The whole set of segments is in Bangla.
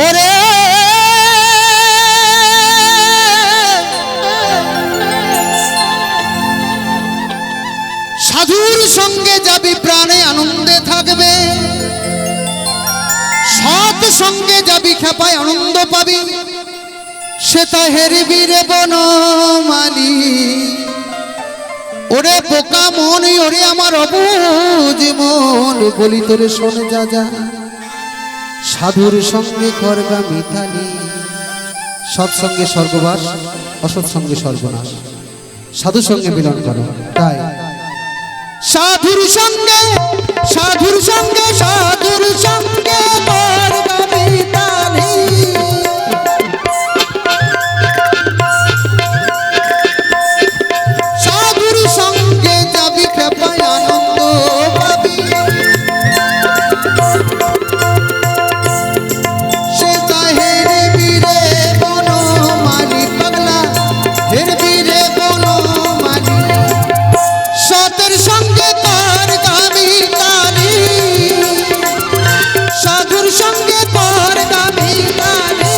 ওরে সাধুর সঙ্গে যাবি প্রাণে আনন্দে থাকবে, সৎ সঙ্গে যাবি খেপায় আনন্দ পাবি, সেটা হেরবি রে বনমালী। ওরে বোকা মন, ওরে আমার অবুঝ মন, বলি তোরে শোনে যা যা, সাধুর সঙ্গে করবা মিতালি। সৎসঙ্গে স্বর্গবাস, অসৎ সঙ্গে সর্বনাশ। সাধুর সঙ্গে মিলন করো। তাই সাধুর সঙ্গে সাধুর সঙ্গে সাধুর সঙ্গে করবা মিতালি। সাধুর সঙ্গে যাবি খেপায় আনন্দ পাবি, সেটা হেরবি রে বনমালী পাগলা, হেরবি রে বনমালী। সতের সঙ্গে কর গামিতালি, সাধুর সঙ্গে কর গামিতালি।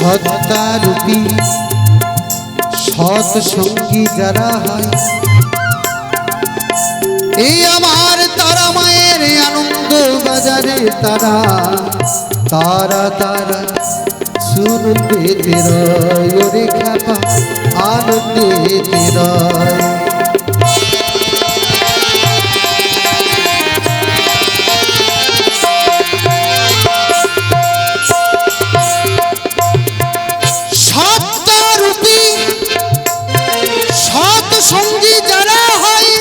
সত্তারূপী সৎ সঙ্গী যারা হয়, এই আমার তারা মায়ের আনন্দ বাজারে তারা তারা তারা সুনন্দে রয়, ওরে খাপা আনন্দে রয়। সঙ্গী যারা হয়,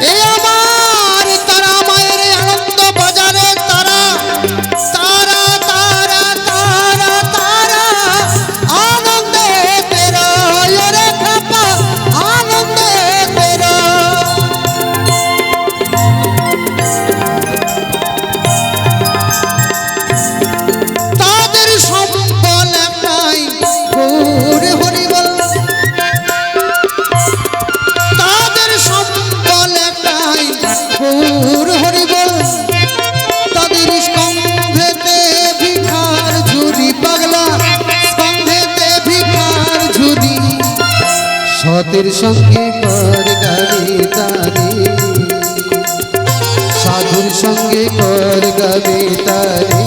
এই আমার তারা মায়ের আনন্দ বাজারে তারা তারা তারা তারা তারা আনন্দে বেরোয়, রে খাপা আনন্দে বেরোয়। তাদের সম্বল একটাই গৌরে হরি বল, গৌর হরি বল। তাদের স্কন্ধেতে ভিখার ঝুরি পাগলা, স্কন্ধেতে ভিখার ঝুরি। সতের সঙ্গে কর গামিতালি, সাধুর সঙ্গে কর গামিতালি।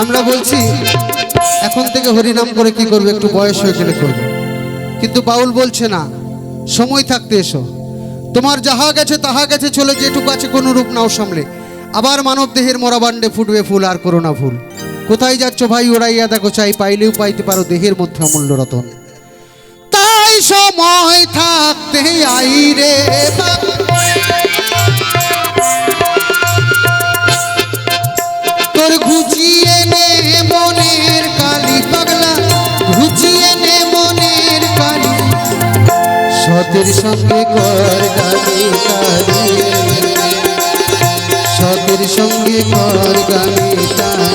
আমরা বলছি এখন থেকে হরিনাম করে কি করবে, একটু বয়স হয়ে গেলে করবে, কিন্তু বাউল বলছে না, সময় থাকতে এসো, তোমার যাহা গেছে তাহা গেছে, চলে যেটুকু আছে কোনো রূপ নাও সামলে, আবার মানব দেহের মরাবান্ডে ফুটবে ফুল, আর করো না ভুল। কোথায় যাচ্ছ ভাই ওড়াইয়া দেখো, চাই পাইলেও পাইতে পারো দেহের মধ্যে অমূল্য রতন। তাই সময় থাকতে আই রে তোর ঘুচিয়ে নে মনের কালি, পাগলা ঘুচিয়ে নে মনের কালি, সতের সঙ্গে কর গালি গালি, সতের সঙ্গে কর গালি গালি।